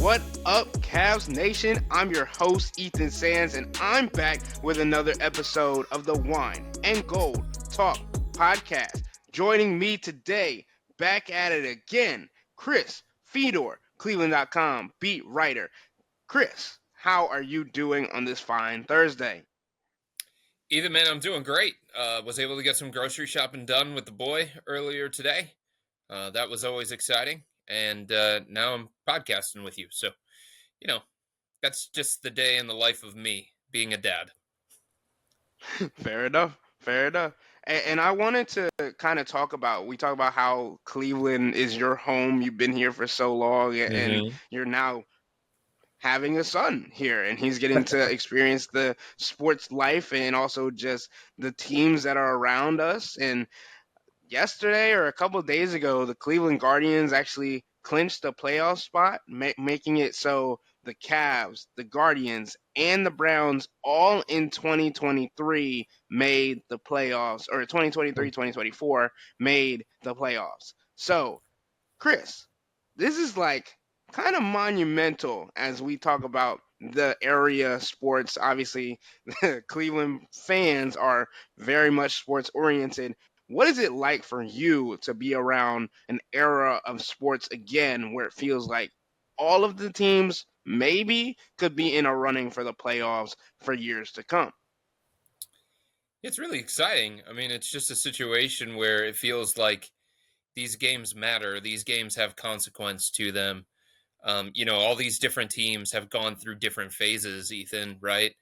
What up, Cavs Nation? I'm your host, Ethan Sands, and I'm back with another episode of the Wine and Gold Talk podcast. Joining me today, back at it again, Chris Fedor, cleveland.com beat writer. Chris, how are you doing on this fine Thursday? Ethan, man, I'm doing great. Was able to get some grocery shopping done with the boy earlier today. That was always exciting. And now I'm podcasting with you. So, you know, that's just the day in the life of me being a dad. Fair enough. Fair enough. And I wanted to kind of we talk about how Cleveland is your home. You've been here for so long, and Mm-hmm. you're now having a son here, and he's getting to experience the sports life and also just the teams that are around us. And yesterday or a couple of days ago, the Cleveland Guardians actually clinched a playoff spot, making it so the Cavs, the Guardians, and the Browns all in 2023 made the playoffs, or 2023-2024 made the playoffs. So, Chris, this is like kind of monumental as we talk about the area sports. Obviously, the Cleveland fans are very much sports oriented. What is it like for you to be around an era of sports again where it feels like all of the teams maybe could be in a running for the playoffs for years to come? It's really exciting. I mean, it's just a situation where it feels like these games matter. These games have consequence to them. All these different teams have gone through different phases, Ethan, right?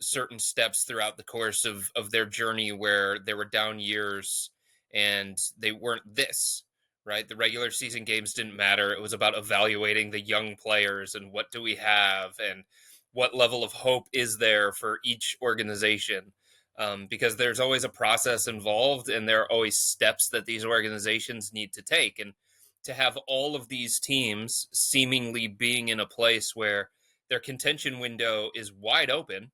Certain steps throughout the course of their journey where there were down years and they weren't this, right? The regular season games didn't matter. It was about evaluating the young players and what do we have and what level of hope is there for each organization. Because there's always a process involved and there are always steps that these organizations need to take. And to have all of these teams seemingly being in a place where their contention window is wide open,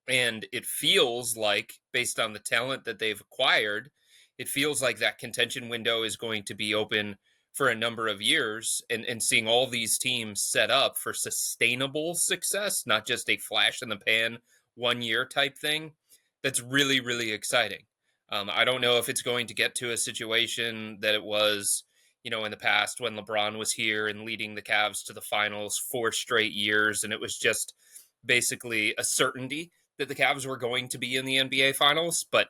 and it feels like, based on the talent that they've acquired, it feels like that contention window is going to be open for a number of years, and seeing all these teams set up for sustainable success, not just a flash in the pan 1 year type thing. That's really, really exciting. I don't know if it's going to get to a situation that it was, in the past when LeBron was here and leading the Cavs to the finals 4 straight years, and it was just basically a certainty that the Cavs were going to be in the NBA finals, but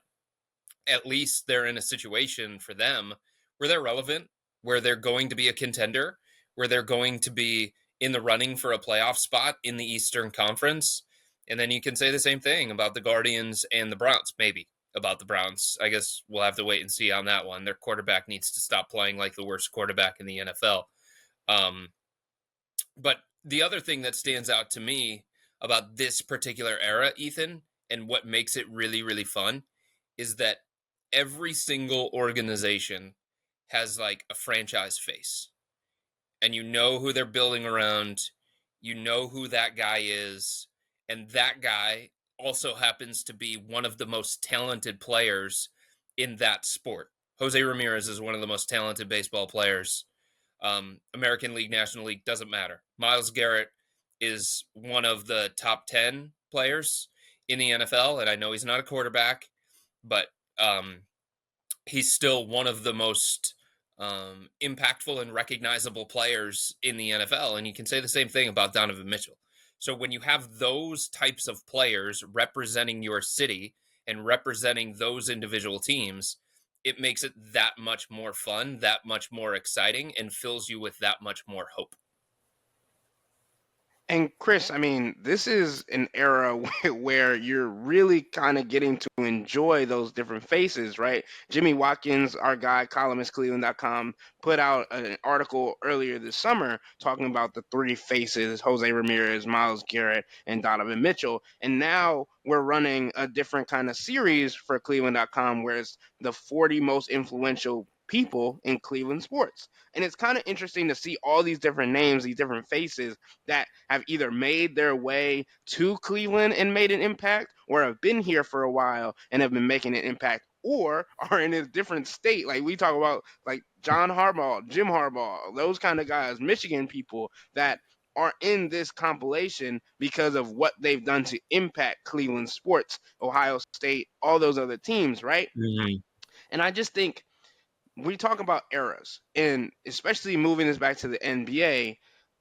at least they're in a situation for them where they're relevant, where they're going to be a contender, where they're going to be in the running for a playoff spot in the Eastern Conference. And then you can say the same thing about the Guardians and the Browns, maybe about the Browns. I guess we'll have to wait and see on that one. Their quarterback needs to stop playing like the worst quarterback in the NFL. But the other thing that stands out to me about this particular era, Ethan, and what makes it really, really fun is that every single organization has like a franchise face. And you know who they're building around, you know who that guy is, and that guy also happens to be one of the most talented players in that sport. Jose Ramirez is one of the most talented baseball players. American League, National League, doesn't matter. Myles Garrett is one of the top 10 players in the NFL, and I know he's not a quarterback, but he's still one of the most impactful and recognizable players in the NFL. And you can say the same thing about Donovan Mitchell. So when you have those types of players representing your city and representing those individual teams, it makes it that much more fun, that much more exciting, and fills you with that much more hope. And Chris, I mean, this is an era where you're really kind of getting to enjoy those different faces, right? Jimmy Watkins, our guy, columnist, cleveland.com, put out an article earlier this summer talking about the three faces, Jose Ramirez, Myles Garrett, and Donovan Mitchell. And now we're running a different kind of series for cleveland.com where it's the 40 most influential people in Cleveland sports. And it's kind of interesting to see all these different names, these different faces that have either made their way to Cleveland and made an impact or have been here for a while and have been making an impact or are in a different state. Like we talk about like John Harbaugh, Jim Harbaugh, those kind of guys, Michigan people that are in this compilation because of what they've done to impact Cleveland sports, Ohio State, all those other teams, right? Mhm. And I just think we talk about eras, and especially moving this back to the NBA,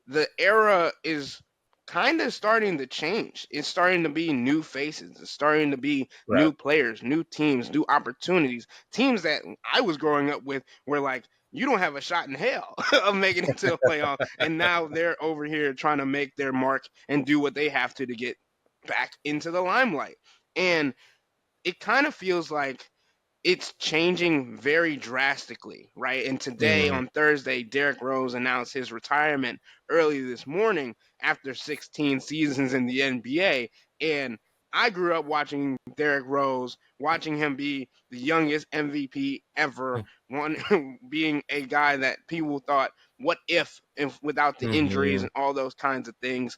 the era is kind of starting to change. It's starting to be new faces. It's starting to be Right. new players, new teams, new opportunities. Teams that I was growing up with were like, you don't have a shot in hell of making it to the playoff, and now they're over here trying to make their mark and do what they have to get back into the limelight. And it kind of feels like it's changing very drastically, right? And today Mhm. on Thursday, Derrick Rose announced his retirement early this morning after 16 seasons in the NBA. And I grew up watching Derrick Rose, watching him be the youngest MVP ever, one being a guy that people thought, what if without the injuries Mhm. and all those kinds of things.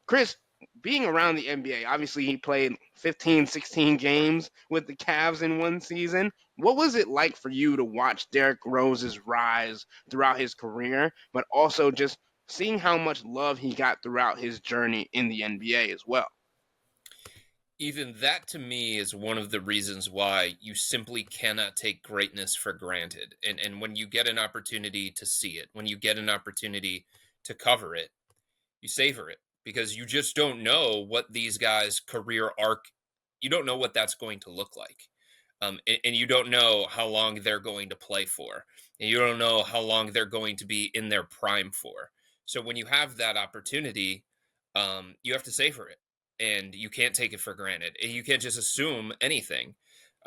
Chris, being around the NBA, obviously he played 15, 16 games with the Cavs in one season. What was it like for you to watch Derrick Rose's rise throughout his career, but also just seeing how much love he got throughout his journey in the NBA as well? Even that to me is one of the reasons why you simply cannot take greatness for granted. And when you get an opportunity to see it, when you get an opportunity to cover it, you savor it because you just don't know what these guys' career arc, you don't know what that's going to look like. And you don't know how long they're going to play for. And you don't know how long they're going to be in their prime for. So when you have that opportunity, you have to savor it and you can't take it for granted. And you can't just assume anything.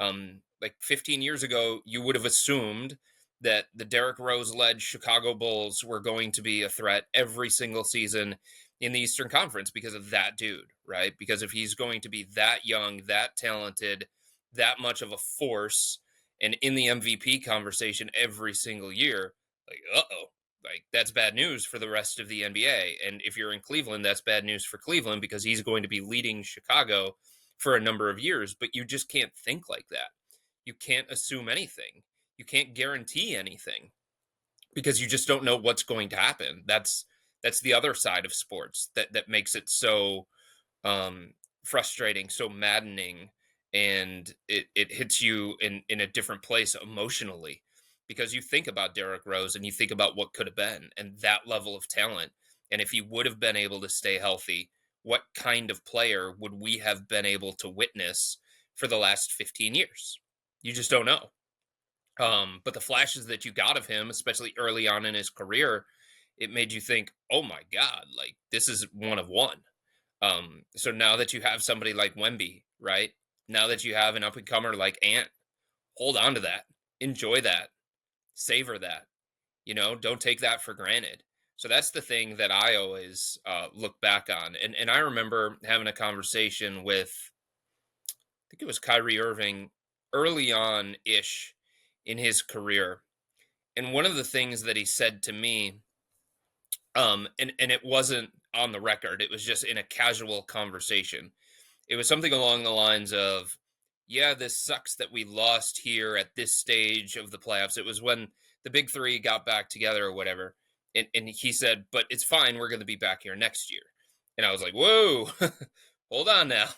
Like 15 years ago, you would have assumed that the Derrick Rose led Chicago Bulls were going to be a threat every single season in the Eastern Conference because of that dude, right? Because if he's going to be that young, that talented, that much of a force, and in the MVP conversation every single year, like, like that's bad news for the rest of the NBA. And if you're in Cleveland, that's bad news for Cleveland because he's going to be leading Chicago for a number of years. But you just can't think like that. You can't assume anything. You can't guarantee anything because you just don't know what's going to happen. That's the other side of sports that makes it so um frustrating, so maddening, and it hits you in a different place emotionally because you think about Derrick Rose and you think about what could have been and that level of talent, and if he would have been able to stay healthy, what kind of player would we have been able to witness for the last 15 years? You just don't know. But the flashes that you got of him, especially early on in his career, it made you think, "Oh my God, like this is one of one." So now that you have somebody like Wemby, right? Now that you have an up and comer like Ant, hold on to that, enjoy that, savor that. Don't take that for granted. So that's the thing that I always look back on. And I remember having a conversation with, I think it was Kyrie Irving, early on ish in his career, and one of the things that he said to me, and it wasn't on the record, it was just in a casual conversation. It was something along the lines of, yeah, this sucks that we lost here at this stage of the playoffs. It was when the big three got back together or whatever. And he said, but it's fine. We're going to be back here next year. And I was like, whoa, hold on now.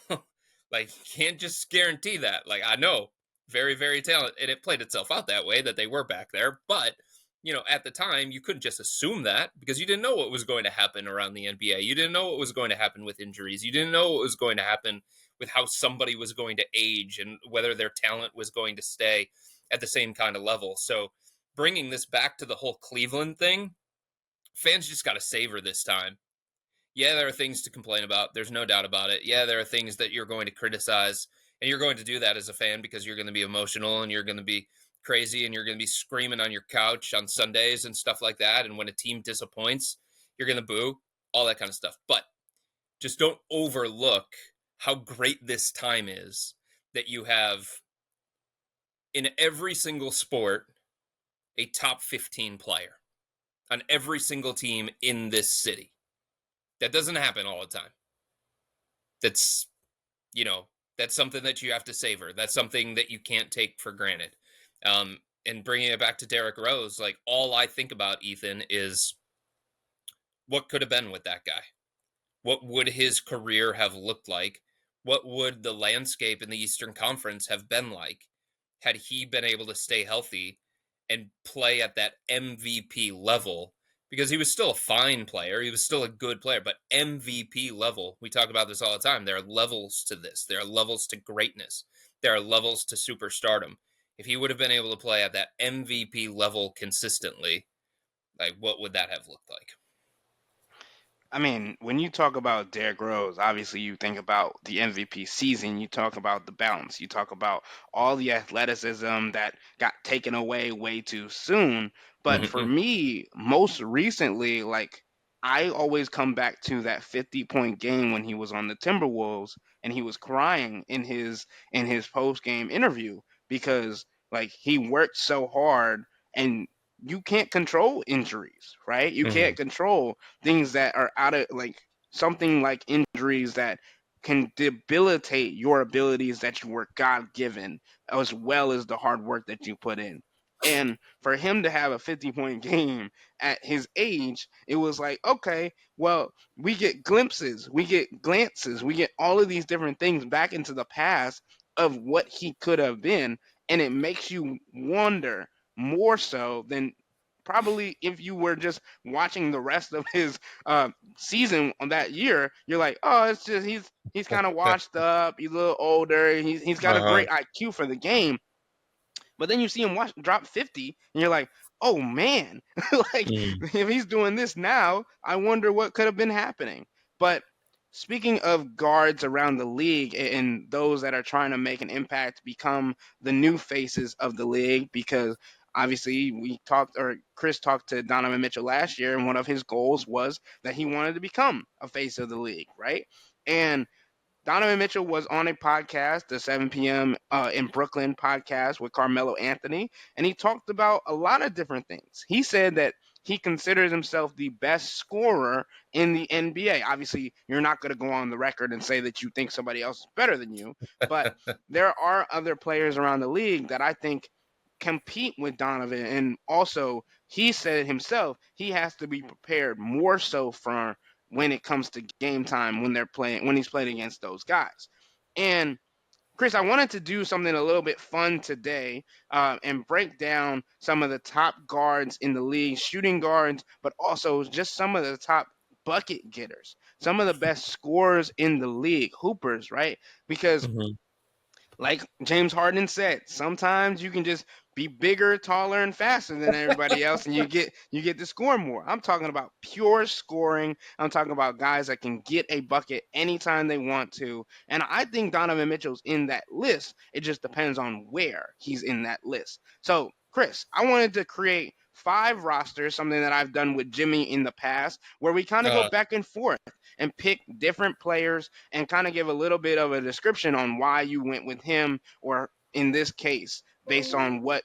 Like, you can't just guarantee that. Like, I know, very, very talented. And it played itself out that way that they were back there. But, at the time, you couldn't just assume that because you didn't know what was going to happen around the NBA. You didn't know what was going to happen with injuries. You didn't know what was going to happen with how somebody was going to age and whether their talent was going to stay at the same kind of level. So, bringing this back to the whole Cleveland thing, fans just got to savor this time. Yeah, there are things to complain about. There's no doubt about it. Yeah, there are things that you're going to criticize, and you're going to do that as a fan because you're going to be emotional and you're going to be crazy and you're going to be screaming on your couch on Sundays and stuff like that. And when a team disappoints, you're going to boo, all that kind of stuff. But just don't overlook how great this time is that you have in every single sport a top 15 player on every single team in this city. That doesn't happen all the time. That's, you know, That's something that you have to savor. That's something that you can't take for granted. And bringing it back to Derrick Rose, like all I think about, Ethan, is what could have been with that guy. What would his career have looked like? What would the landscape in the Eastern Conference have been like had he been able to stay healthy and play at that MVP level? Because he was still a fine player, he was still a good player, but MVP level, we talk about this all the time. There are levels to this, there are levels to greatness, there are levels to superstardom. If he would have been able to play at that MVP level consistently, like what would that have looked like? I mean, when you talk about Derrick Rose, obviously you think about the MVP season, you talk about the balance, you talk about all the athleticism that got taken away way too soon. But for Mhm, me, most recently, like I always come back to that 50-point game when he was on the Timberwolves and he was crying in his post-game interview because like he worked so hard and you can't control injuries, right? You can't mhm, control things that are out of like something like injuries that can debilitate your abilities that you were God given, as well as the hard work that you put in. And for him to have a 50-point game at his age, it was like, okay, well, we get glimpses, we get glances, we get all of these different things back into the past of what he could have been. And it makes you wonder more so than probably if you were just watching the rest of his season on that year. You're like, oh, it's just he's kind of washed up, he's a little older, he's got a uh-huh, great IQ for the game. But then you see him drop 50, and you're like, oh man, like mm, if he's doing this now, I wonder what could have been happening. But speaking of guards around the league and those that are trying to make an impact, become the new faces of the league, because obviously we talked, or Chris talked to Donovan Mitchell last year, and one of his goals was that he wanted to become a face of the league, right? And Donovan Mitchell was on a podcast, the 7 p.m. In Brooklyn podcast with Carmelo Anthony, and he talked about a lot of different things. He said that he considers himself the best scorer in the NBA. Obviously, you're not going to go on the record and say that you think somebody else is better than you, but there are other players around the league that I think compete with Donovan. And also, he said himself he has to be prepared more so for when it comes to game time when they're playing when he's playing against those guys. And Chris, I wanted to do something a little bit fun today and break down some of the top guards in the league, shooting guards, but also just some of the top bucket getters, some of the best scorers in the league, hoopers, right? Because mhm. like James Harden said, sometimes you can just be bigger, taller, and faster than everybody else, and you get to score more. I'm talking about pure scoring. I'm talking about guys that can get a bucket anytime they want to. And I think Donovan Mitchell's in that list. It just depends on where he's in that list. So, Chris, I wanted to create 5 rosters, something that I've done with Jimmy in the past, where we kind of go Uh, back and forth and pick different players and kind of give a little bit of a description on why you went with him, or in this case, based on what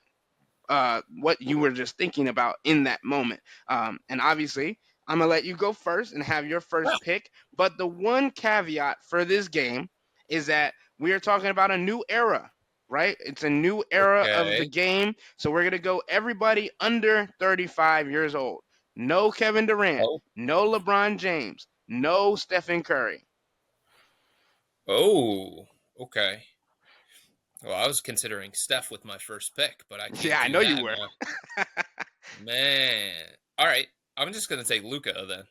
you were just thinking about in that moment. And obviously, I'm gonna let you go first and have your first pick. But the one caveat for this game is that we are talking about a new era. Right? It's a new era of the okay. game. So we're going to go everybody under 35 years old. No Kevin Durant, Oh, no LeBron James, no Stephen Curry. oh, okay. Well, I was considering Steph with my first pick, but I can't Yeah, I do know you that were. now. Man. All right. I'm just gonna take Luca then.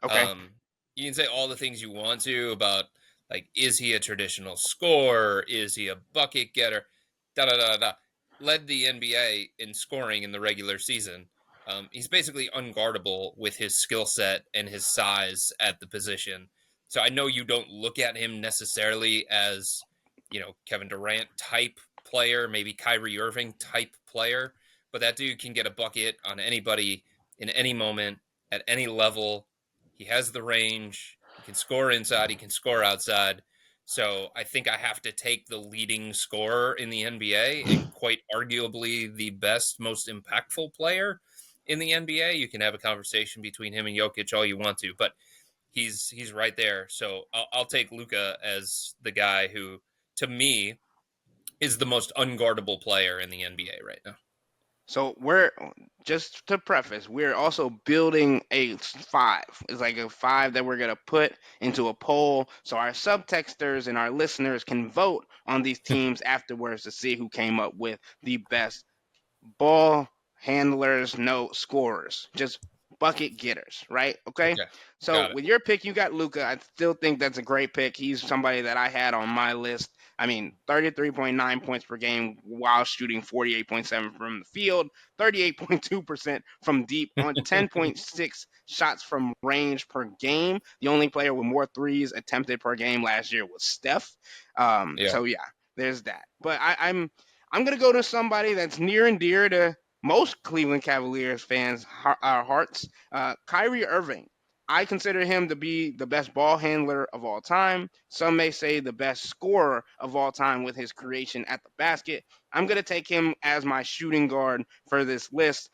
Okay. Um, you can say all the things you want to about like, is he a traditional scorer? Is he a bucket getter? Da da da da. Led the NBA in scoring in the regular season. He's basically unguardable with his skill set and his size at the position. So I know you don't look at him necessarily as, Kevin Durant type player, maybe Kyrie Irving type player, but that dude can get a bucket on anybody in any moment at any level. He has the range. He can score inside. He can score outside. So I think I have to take the leading scorer in the NBA and quite arguably the best, most impactful player in the NBA. You can have a conversation between him and Jokic all you want to, but he's right there. So I'll take Luca as the guy who to me, is the most unguardable player in the NBA right now. So we're just to preface, we're also building a five. It's like a five that we're gonna put into a poll, so our subtexters and our listeners can vote on these teams afterwards to see who came up with the best ball handlers, no scorers, just bucket getters, right? Okay. Okay, So got it. with your pick, you got Luca. I still think that's a great pick. He's somebody that I had on my list. I mean, 33.9 points per game while shooting 48.7 from the field, 38.2% from deep on 10.6 shots from range per game. The only player with more threes attempted per game last year was Steph. Yeah. So yeah, there's that. But I'm gonna go to somebody that's near and dear to most Cleveland Cavaliers fans' hearts. Kyrie Irving. I consider him to be the best ball handler of all time. Some may say the best scorer of all time with his creation at the basket. I'm going to take him as my shooting guard for this list,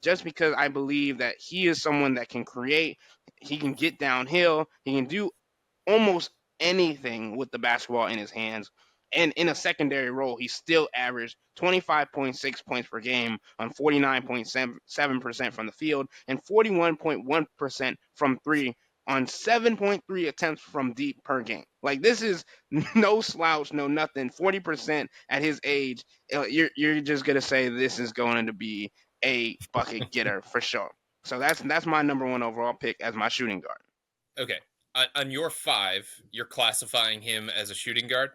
just because I believe that he is someone that can create. He can get downhill. He can do almost anything with the basketball in his hands. And in a secondary role, he still averaged 25.6 points per game on 49.7% from the field and 41.1% from three on 7.3 attempts from deep per game. Like, this is no slouch, no nothing. 40% at his age, you're just going to say this is going to be a bucket getter for sure. So that's my number one overall pick as my shooting guard. Okay. On your five, you're classifying him as a shooting guard.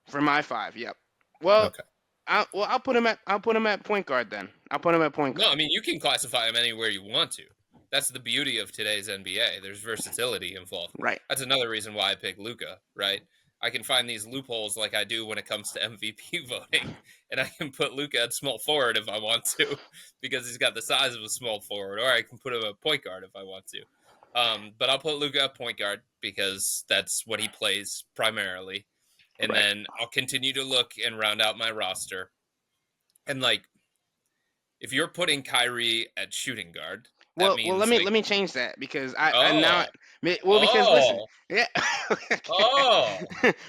For my five, yep. Well, Okay. I'll put him at point guard then. I'll put him at point No, guard. I mean you can classify him anywhere you want to. That's the beauty of today's NBA. There's versatility involved. Right. That's another reason why I pick Luca, right? I can find these loopholes like I do when it comes to MVP voting, and I can put Luca at small forward if I want to, because he's got the size of a small forward, or I can put him at point guard if I want to. But I'll put Luca at point guard because that's what he plays primarily, and Right. then I'll continue to look and round out my roster. And like if you're putting Kyrie at shooting guard, that Well, means like, let me change that because I'm now. oh, Well, because listen, oh, yeah, oh,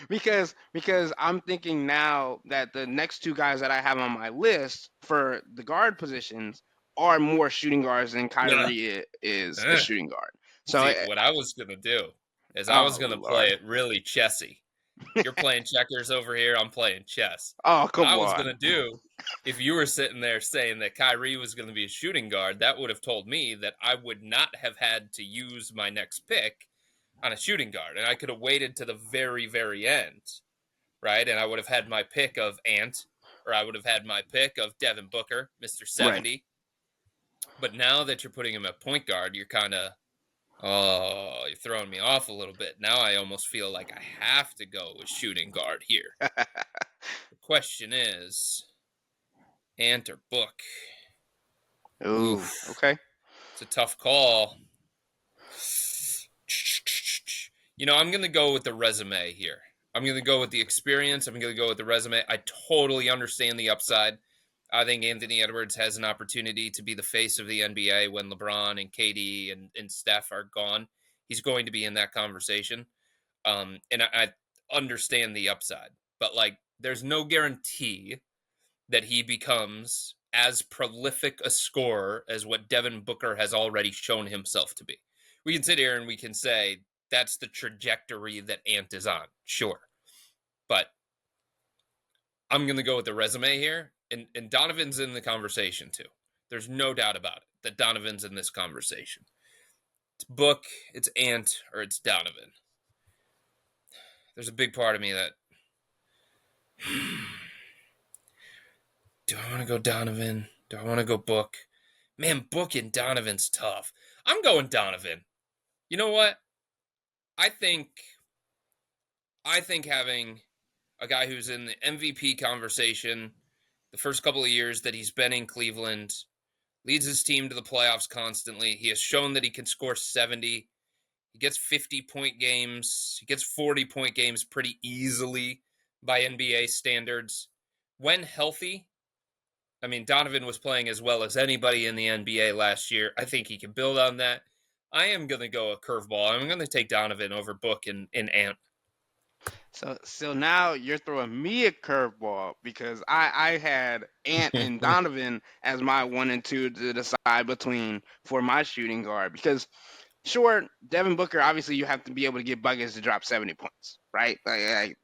because I'm thinking now that the next two guys that I have on my list for the guard positions are more shooting guards than nah, Kyrie is a eh. shooting guard. So, See, what I was gonna do is I was oh gonna play Lord, it really chessy. You're playing checkers over here. I'm playing chess. oh What come I was on, gonna do, if you were sitting there saying that Kyrie was gonna be a shooting guard, that would have told me that I would not have had to use my next pick on a shooting guard, and I could have waited to the very, very end, right? And I would have had my pick of Ant, or I would have had my pick of Devin Booker, Mr. right. 70. But now that you're putting him at point guard, you're kind of, oh, you're throwing me off a little bit. Now I almost feel like I have to go with shooting guard here. The question is, Ant or Book? Ooh, Oof, okay. it's a tough call. I'm going to go with the resume here. I'm going to go with the experience. I'm going to go with the resume. I totally understand the upside. I think Anthony Edwards has an opportunity to be the face of the NBA when LeBron and KD and Steph are gone. He's going to be in that conversation. And I understand the upside, but like, there's no guarantee that he becomes as prolific a scorer as what Devin Booker has already shown himself to be. We can sit here and we can say that's the trajectory that Ant is on, sure. But I'm going to go with the resume here. And Donovan's in the conversation too. There's no doubt about it that Donovan's in this conversation. It's Book, it's Ant, or it's Donovan. There's a big part of me that do I want to go Donovan? Do I want to go Book? Man, Book and Donovan's tough. I'm going Donovan. You know what? I think I think having a guy who's in the MVP conversation the first couple of years that he's been in Cleveland, leads his team to the playoffs constantly. He has shown that he can score 70. He gets 50-point games. He gets 40-point games pretty easily by NBA standards. When healthy, I mean, Donovan was playing as well as anybody in the NBA last year. I think he can build on that. I am going to go a curveball. I'm going to take Donovan over Book and Ant. So now you're throwing me a curveball because I had Ant and Donovan as my 1 and 2 to decide between for my shooting guard because sure, Devin Booker, obviously you have to be able to get buckets to drop 70 points, right? Like,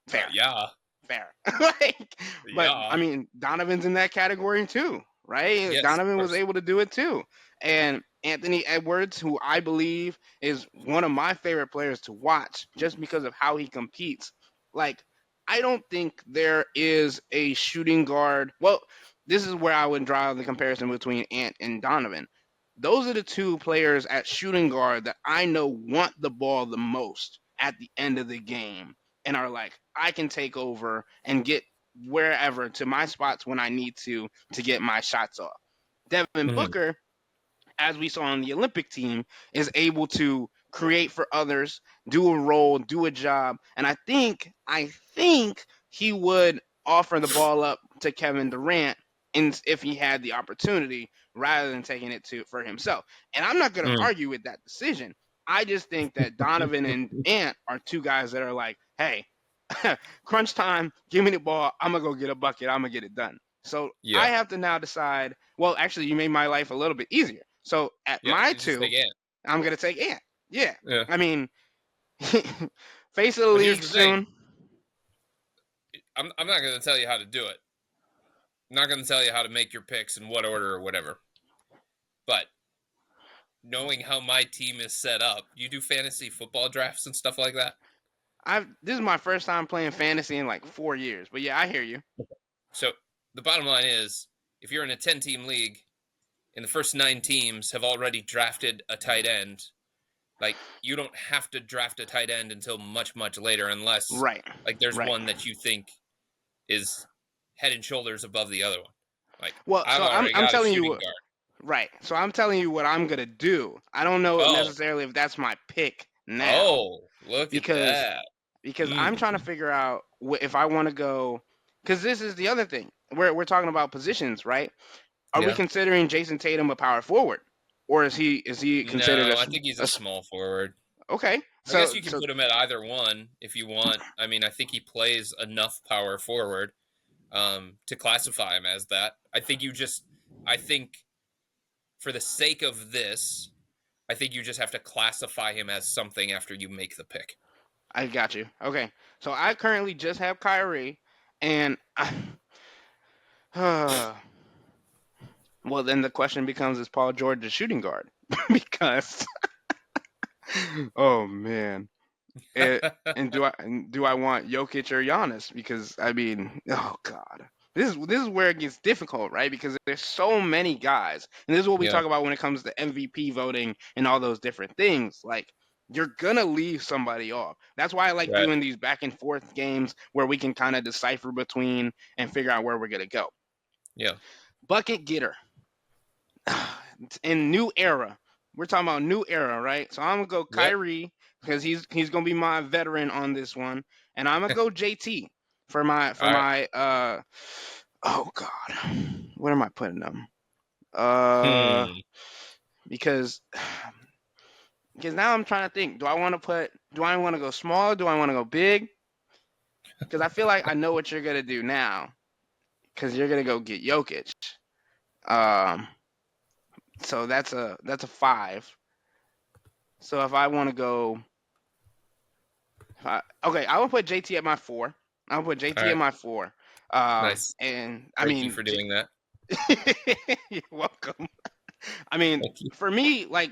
fair. Yeah, Fair. Like, but yeah, I mean, Donovan's in that category too, right? yes, of Donovan was course. able to do it too. And Anthony Edwards, who I believe is one of my favorite players to watch just because of how he competes. Like, I don't think there is a shooting guard. Well, this is where I would draw the comparison between Ant and Donovan. Those are the two players at shooting guard that I know want the ball the most at the end of the game and are like, I can take over and get wherever to my spots when I need to get my shots off. Devin Mhm, Booker, as we saw on the Olympic team, is able to create for others, do a role, do a job, and I think he would offer the ball up to Kevin Durant if he had the opportunity rather than taking it to for himself. And I'm not going to mhm. argue with that decision. I just think that Donovan and Ant are two guys that are like, hey, crunch time, give me the ball. I'm gonna go get a bucket. I'm gonna get it done. So I Yeah, have to now decide. Well, actually, you made my life a little bit easier. So at yeah. my You just two, take Ant. I'm gonna take Ant. Yeah, Yeah, I mean, face of the but here's league the thing. soon. I'm not going to tell you how to do it. I'm not going to tell you how to make your picks in what order or whatever. But knowing how my team is set up, you do fantasy football drafts and stuff like that. I This is my first time playing fantasy in like 4 years. But yeah, I hear you. So the bottom line is, if you're in a 10-team league and the first 9 teams have already drafted a tight end, like you don't have to draft a tight end until much, much later, unless Right, like there's right. one that you think is head and shoulders above the other one. Like Well, I've so I'm already I'm got a telling shooting you guard. right. So I'm telling you what I'm gonna do. I don't know Oh, necessarily if that's my pick now oh, look at because that. I'm Mm, trying to figure out if I want to go because this is the other thing. We're talking about positions, right? Are we yeah. considering Jason Tatum a power forward, or is he considered No, I think he's a a small forward. okay? I guess So you can put him at either one if you want. I mean, I think he plays enough power forward to classify him as that. I think for the sake of this, I think you just have to classify him as something after you make the pick. I got you. Okay, so I currently just have Kyrie, and well, then the question becomes: is Paul George a shooting guard? Because oh man. And, and do I want Jokic or Giannis? Because I mean, oh god, this is where it gets difficult, right? Because there's so many guys, and this is what we Yeah, talk about when it comes to MVP voting and all those different things. Like you're gonna leave somebody off. That's why I like right. doing these back and forth games where we can kind of decipher between and figure out where we're gonna go. Yeah. Bucket getter in new era. We're talking about new era, right? So I'm gonna go Yep. Kyrie because he's gonna be my veteran on this one, and I'm gonna go JT for my All right. oh god, where am I putting them? Uh, Hmm. because now I'm trying to think. Do I want to go small? Do I want to go big? Because I feel like I know what you're gonna do now. Because you're gonna go get Jokic. Um, so that's a 5. So if I want to go okay, I will put JT at my 4. I'll put All JT at right. my 4. Nice. And I Thank you mean, for doing that. you're welcome. I mean, Thank you. for me, like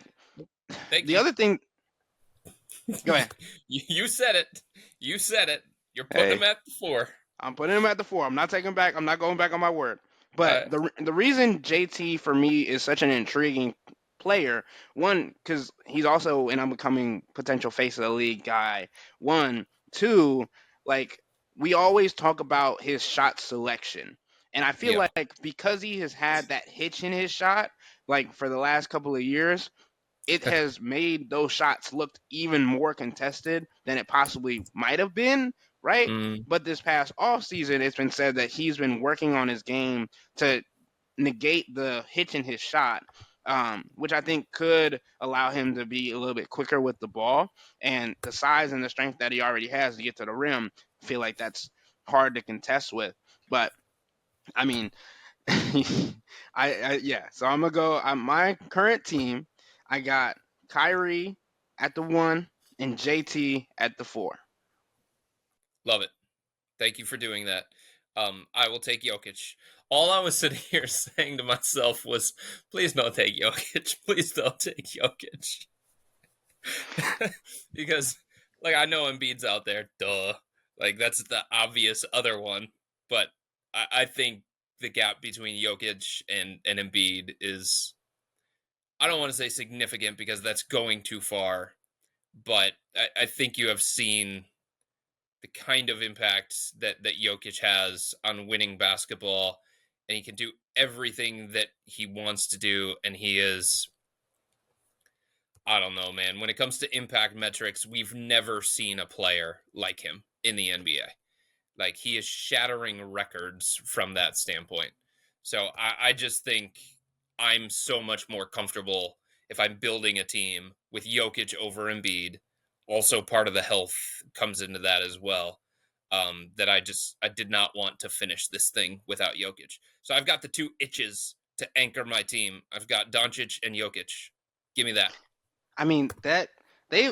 Thank the you. other thing. Go ahead. You said it. You said it. You're putting Hey, him at the 4. I'm putting him at the 4. I'm not taking back. I'm not going back on my word. All But right. the reason JT for me is such an intriguing player, one, because he's also an becoming potential face of the league guy. One, two, like we always talk about his shot selection, and I feel Yeah. like because he has had that hitch in his shot, like for the last couple of years, it has made those shots look even more contested than it possibly might have been, right? Mm, But this past off season, it's been said that he's been working on his game to negate the hitch in his shot. which I think could allow him to be a little bit quicker with the ball. And the size and the strength that he already has to get to the rim, I feel like that's hard to contest with. But I mean, yeah. So I'm gonna go. My current team, I got Kyrie at the 1 and JT at the 4. Love it. Thank you for doing that. I will take Jokic. All I was sitting here saying to myself was, please don't take Jokic. Please don't take Jokic. Because, like, I know Embiid's out there. Duh. Like, that's the obvious other one. But I think the gap between Jokic and Embiid is, I don't want to say significant because that's going too far. But I think you have seen the kind of impact that Jokic has on winning basketball, and he can do everything that he wants to do, and he is, I don't know, man. When it comes to impact metrics, we've never seen a player like him in the NBA. Like, he is shattering records from that standpoint. So I just think I'm so much more comfortable if I'm building a team with Jokic over Embiid. Also, part of the health comes into that as well. That I did not want to finish this thing without Jokic. So I've got the two itches to anchor my team. I've got Doncic and Jokic. Give me that. I mean that they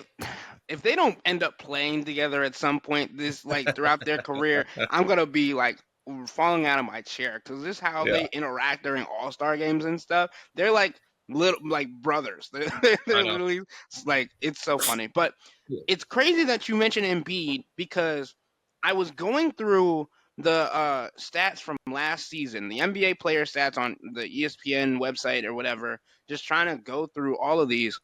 if they don't end up playing together at some point this like throughout their career, I'm gonna be like falling out of my chair because this is how Yeah, they interact during All-Star games and stuff. They're like little like brothers. They're I know. literally like it's so funny. But Yeah. it's crazy that you mentioned Embiid because I was going through the stats from last season, the NBA player stats on the ESPN website or whatever, just trying to go through all of these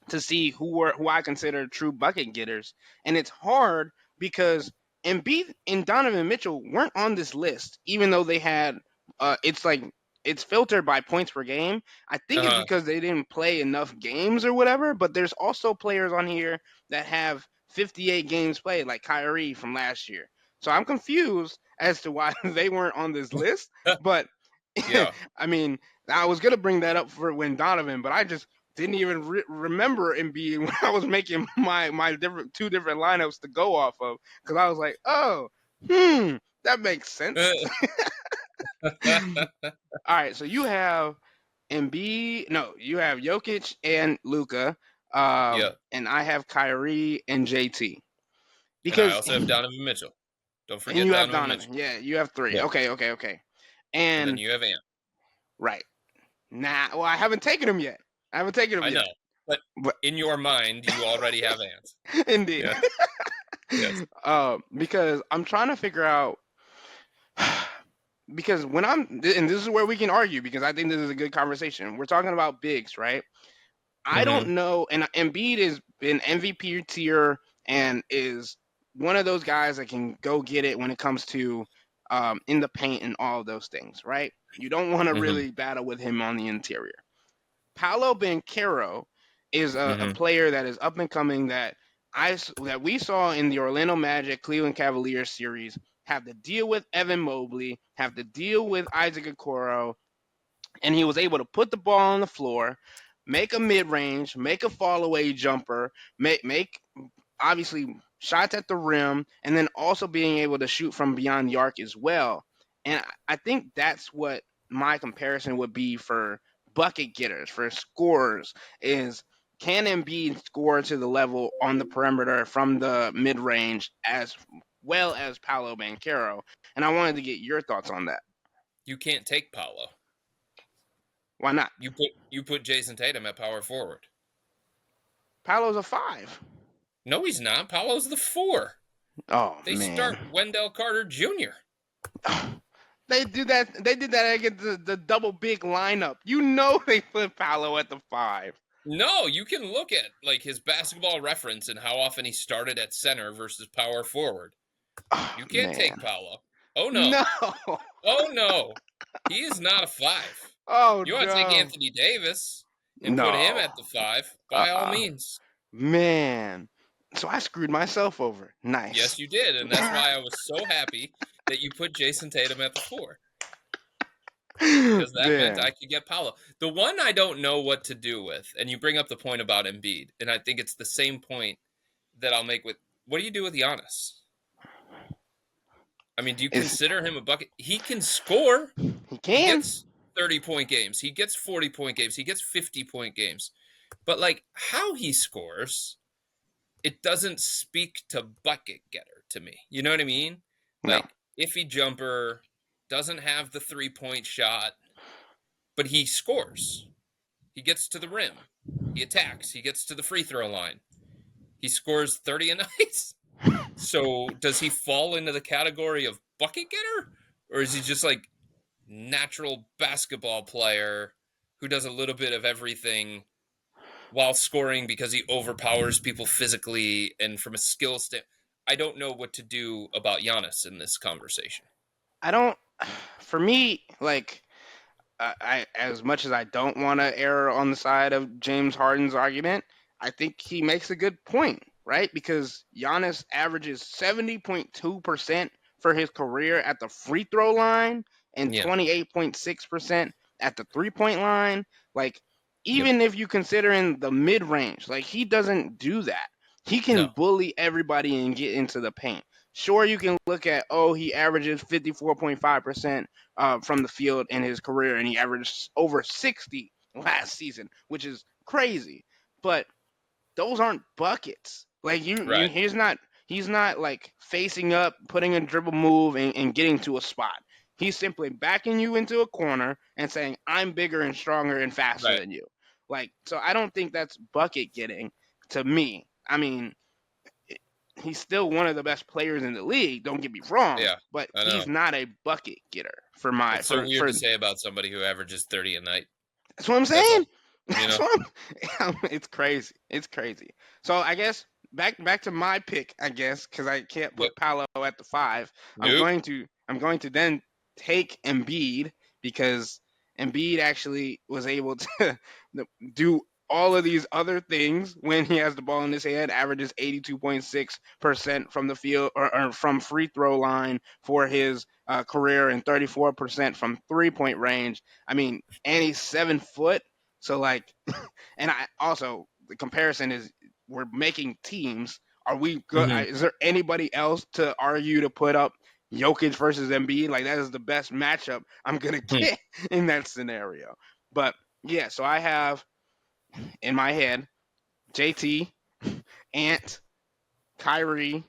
to see who I consider true bucket getters, and it's hard because Embiid and Donovan Mitchell weren't on this list, even though they had. It's like it's filtered by points per game. I think it's Uh-huh. because they didn't play enough games or whatever. But there's also players on here that have 58 games played, like Kyrie from last year. So I'm confused as to why they weren't on this list. But Yeah. I mean, I was gonna bring that up for when Donovan, but I just didn't even remember Embiid when I was making my different two different lineups to go off of because I was like, oh, that makes sense. All right, so you have Embiid, no, you have Jokic and Luca, Yeah. and I have Kyrie and JT And I because, also have Donovan Mitchell. Don't and forget you have Donovan Mitchell. Donovan. Yeah, you have three. Yeah. Okay, okay, okay. And then And you have Ant. right now, well, I haven't taken him yet. I haven't taken him I know. yet, But but in your mind, you already have Ant. indeed. Yeah. Yes. Because I'm trying to figure out because when and this is where we can argue because I think this is a good conversation. We're talking about bigs, right? I don't Mm-hmm. know, and Embiid is been MVP tier and is one of those guys that can go get it when it comes to in the paint and all of those things, right? You don't want to Mm-hmm. really battle with him on the interior. Paolo Banchero is a Mm-hmm. player that is up and coming that we saw in the Orlando Magic Cleveland Cavaliers series have to deal with Evan Mobley, have to deal with Isaac Okoro, and he was able to put the ball on the floor, make a mid range, make a fall away jumper, make obviously shots at the rim, and then also being able to shoot from beyond the arc as well. And I think that's what my comparison would be for bucket getters, for scorers, is can Embiid score to the level on the perimeter from the mid range as well as Paolo Banchero? And I wanted to get your thoughts on that. You can't take Paolo. Why not? You put Jason Tatum at power forward. Paolo's a 5. No, he's not. Paolo's the 4. Oh They man. start Wendell Carter Jr. They do that. They did that against the double big lineup. You know they put Paolo at the 5. No, you can look at like his basketball reference and how often he started at center versus power forward. Oh You can't take man. Paolo. Oh no. No. Oh no. He is not a 5. Oh You want to take no. Anthony Davis and put him No. at the 5 by all Uh-uh. means. Man. So I screwed myself over. Nice. Yes, you did, and that's why I was so happy that you put Jason Tatum at the 4. because that meant Yeah. I could get Paolo. The one I don't know what to do with, and you bring up the point about Embiid, and I think it's the same point that I'll make with what do you do with Giannis? I mean, do you Is consider him a bucket? He can score. he He can? gets 30-point games. He gets 40-point games. He gets 50-point games. But like how he scores, it doesn't speak to bucket getter to me. You know what I mean? No. Like iffy jumper, doesn't have the 3-point shot, but he scores. He gets to the rim. He attacks. He gets to the free throw line. He scores 30 a night. So does he fall into the category of bucket getter? Or is he just like natural basketball player who does a little bit of everything while scoring because he overpowers people physically and from a skill standpoint? I don't know what to do about Giannis in this conversation. I don't. For me, like I as much as I don't want to err on the side of James Harden's argument, I think he makes a good point, right? Because Giannis averages 70.2% for his career at the free throw line and Yeah. 28.6% at the 3-point line. Like, Yep. even if you consider in the mid range, like, he doesn't do that. He can No. bully everybody and get into the paint. Sure, you can look at, oh, he averages 54.5% from the field in his career, and he averaged over 60 last season, which is crazy. But those aren't buckets. Like Right. he's not like facing up, putting a dribble move, and getting to a spot. He's simply backing you into a corner and saying, "I'm bigger and stronger and faster Right. than you." Like, so I don't think that's bucket getting to me. I mean, he's still one of the best players in the league. Don't get me wrong, Yeah. but I know. he's not a bucket getter for my It's so weird for to say about somebody who averages 30 a night. That's what I'm That's saying. all. You That's know? what it's crazy. It's crazy. So I guess back to my pick, I guess, because I can't Yep. put Paolo at the 5. Nope. I'm going to then take Embiid because Embiid actually was able to do all of these other things when he has the ball in his hand, averages 82.6% from the field or from free throw line for his career and 34% from 3-point range. I mean, and he's 7 foot. So like, and I also the comparison is we're making teams. Are we good? Hmm. Is there anybody else to argue to put up Jokic versus Embiid? Like that is the best matchup I'm gonna get in that scenario. But yeah, so I have in my head JT, Ant, Kyrie,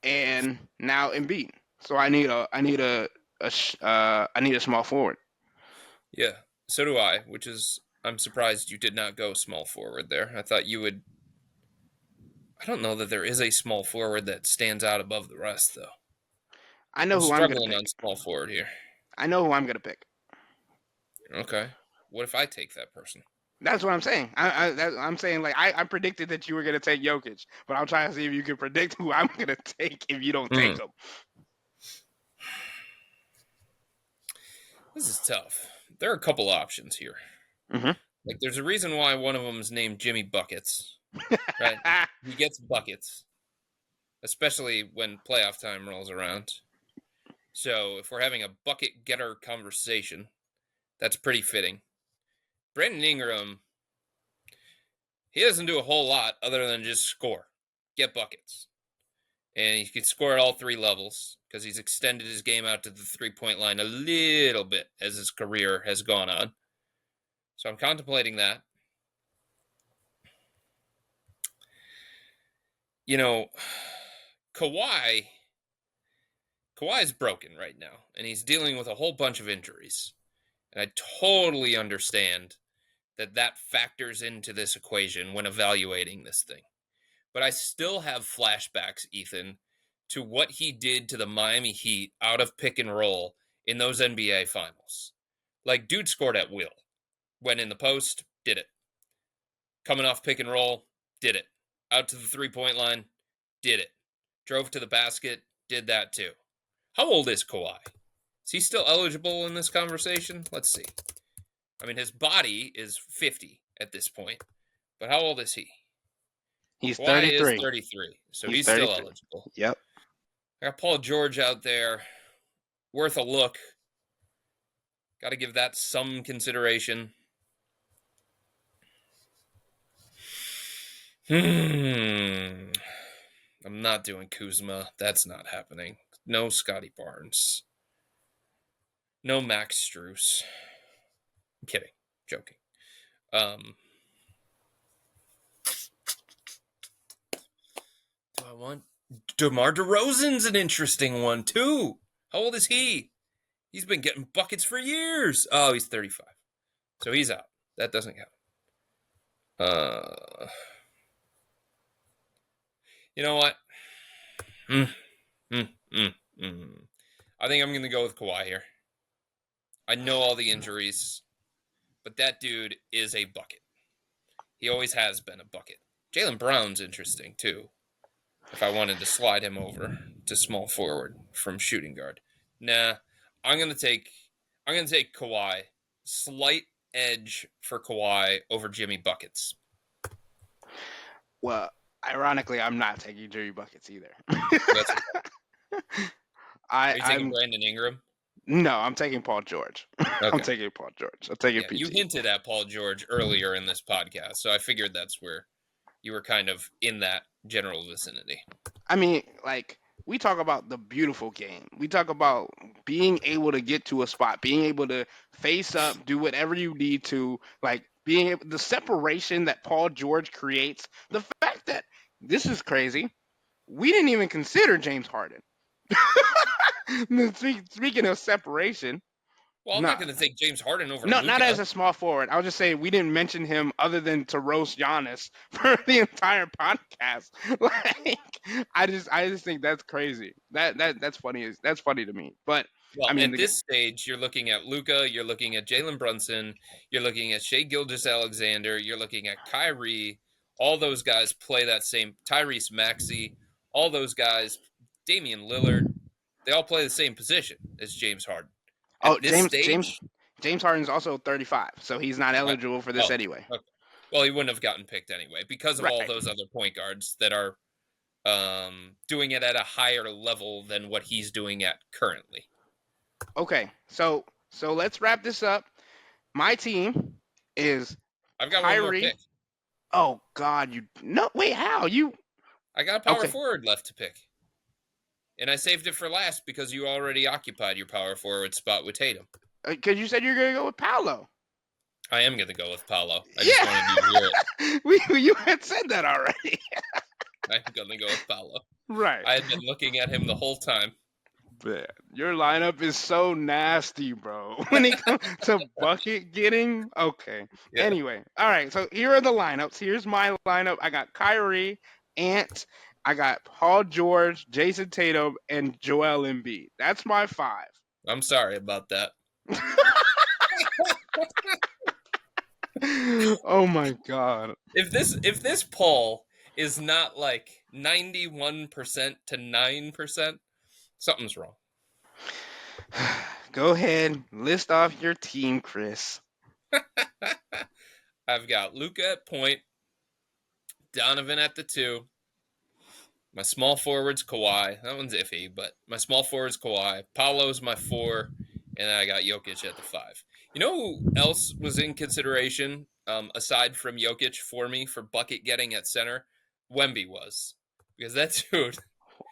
and now Embiid. So I need a small forward. Yeah. So do I, which is I'm surprised you did not go small forward there. I thought you would. I don't know that there is a small forward that stands out above the rest, though. I know I'm who I'm gonna struggling on pick. small forward here. I know who I'm gonna pick. Okay. What if I take that person? That's what I'm saying. I'm saying like I predicted that you were gonna take Jokic, but I'm trying to see if you can predict who I'm gonna take if you don't take Hmm. him. This is tough. There are a couple options here. Hmm. Like, there's a reason why one of them is named Jimmy Buckets, right? He gets buckets, especially when playoff time rolls around. So, if we're having a bucket getter conversation, that's pretty fitting. Brandon Ingram, he doesn't do a whole lot other than just score, get buckets. And he can score at all three levels because he's extended his game out to the 3-point line a little bit as his career has gone on. So I'm contemplating that. You know, Kawhi Kawhi's broken right now, and he's dealing with a whole bunch of injuries. And I totally understand that that factors into this equation when evaluating this thing. But I still have flashbacks, Ethan, to what he did to the Miami Heat out of pick and roll in those NBA finals. Like, dude scored at will. Went in the post, did it. Coming off pick and roll, did it. Out to the 3-point line, did it. Drove to the basket, did that too. How old is Kawhi? Is he still eligible in this conversation? Let's see. I mean, his body is 50 at this point, but how old is he? He's Kawhi is 33. 33, so He's he's still 33. eligible. Yep. I got Paul George out there, worth a look. Got to give that some consideration. I'm not doing Kuzma. That's not happening. No Scotty Barnes. No Max Struess. I'm kidding. Joking. Um, do I want DeMar DeRozan's an interesting one too. How old is he? He's been getting buckets for years. Oh, he's 35. So he's out. That doesn't count. You know what? Mm, mm, mm, mm. I think I'm going to go with Kawhi here. I know all the injuries, but that dude is a bucket. He always has been a bucket. Jaylen Brown's interesting too. If I wanted to slide him over to small forward from shooting guard, nah. I'm gonna take Kawhi. Slight edge for Kawhi over Jimmy buckets. Well, ironically, I'm not taking Jimmy buckets either. That's okay. Are you taking I'm Brandon Ingram? no, I'm taking Paul George. I'm Okay. taking Paul George. I'm taking Yeah, you PT. hinted at Paul George earlier in this podcast, so I figured that's where you were kind of in that general vicinity. I mean, like we talk about the beautiful game. We talk about being able to get to a spot, being able to face up, do whatever you need to, like being able, the separation that Paul George creates. The fact that this is crazy. We didn't even consider James Harden. Speaking of separation, Well, I'm not nah, going to take James Harden over no, not as Luka. a small forward. I was just saying we didn't mention him other than to roast Giannis for the entire podcast. Like, I just think that's crazy. That's funny. That's funny to me. But Well, I mean, at this stage, you're looking at Luka, you're looking at Jalen Brunson, you're looking at Shea Gilgeous-Alexander, you're looking at Kyrie. All those guys play that same Tyrese Maxey. All those guys, Damian Lillard, they all play the same position as James Harden. oh, At this stage, James Harden's also 35, so he's not uh, eligible for this oh, anyway. okay. Well, he wouldn't have gotten picked anyway because of all Right. those other point guards that are doing it at a higher level than what he's doing at currently. Okay. So let's wrap this up. My team is I've got one more Kyrie. pick. Oh God, you no wait. How you? I got a power Okay. forward left to pick. And I saved it for last because you already occupied your power forward spot with Tatum. Because you said you're gonna go with Paolo. I am going to go with Paolo. I just wanted you to hear Yeah, you had said that already. it. I'm going to go with Paolo. Right. I had been looking at him the whole time. Man, your lineup is so nasty, bro. When it comes to bucket getting, okay. Yeah, Anyway, all right. So here are the lineups. Here's my lineup. I got Kyrie, Ant. I got Paul George, Jason Tatum, and Joel Embiid. That's my 5. I'm sorry about that. Oh my god. If this poll is not like 91% to 9%, something's wrong. Go ahead, list off your team, Chris. I've got Luka at point, Donovan at the 2. My small forward's Kawhi. That one's iffy, but my small forward's Kawhi. Paolo's my 4, and then I got Jokic at the 5. You know who else was in consideration aside from Jokic for me for bucket getting at center? Wemby was, because that dude,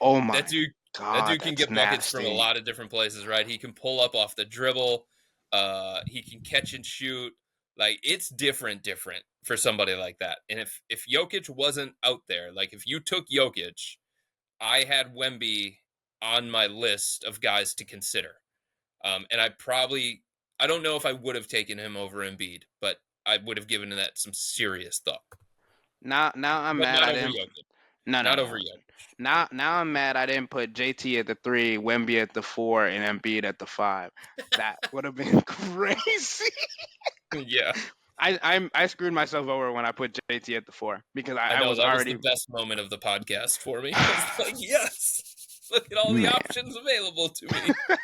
Oh my that dude, that god, dude can that's get buckets from a nasty. lot of different places, right? He can pull up off the dribble. He can catch and shoot. Like it's different for somebody like that. And if Jokic wasn't out there, like if you took Jokic, I had Wemby on my list of guys to consider. And I don't know if I would have taken him over Embiid, but I would have given that some serious thought. Now I'm But mad not I over didn't. Jokic. No. Not over Jokic. Now I'm mad I didn't put JT at the 3, Wemby at the 4, and Embiid at the 5. That would have been crazy. Yeah, I screwed myself over when I put JT at the 4 because I I know was that was the already best moment of the podcast for me. I was like, yes, look at all the man. options available to me.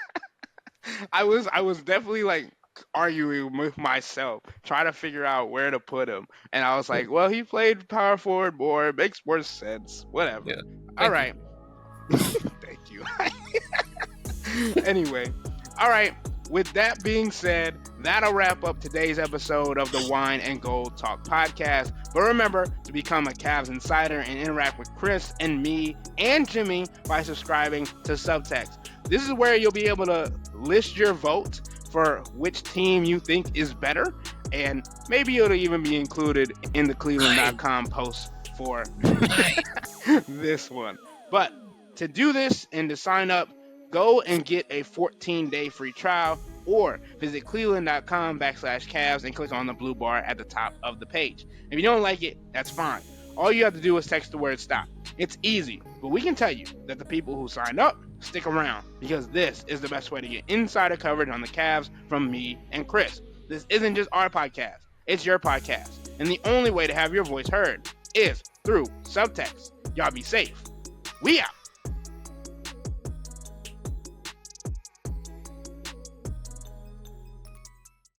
I was definitely like arguing with myself, trying to figure out where to put him. And I was like, well, he played power forward more. It makes more sense. Whatever. Yeah, All thank you. right. Thank you. Anyway, all right. with that being said, that'll wrap up today's episode of the Wine and Gold Talk podcast. But remember to become a Cavs insider and interact with Chris and me and Jimmy by subscribing to Subtext. This is where you'll be able to list your vote for which team you think is better, and maybe it'll even be included in the cleveland.com post for this one. But to do this and to sign up, go and get a 14-day free trial or visit cleveland.com/Cavs and click on the blue bar at the top of the page. If you don't like it, that's fine. All you have to do is text the word stop. It's easy, but we can tell you that the people who signed up stick around because this is the best way to get insider coverage on the Cavs from me and Chris. This isn't just our podcast, it's your podcast. And the only way to have your voice heard is through Subtext. Y'all be safe. We out.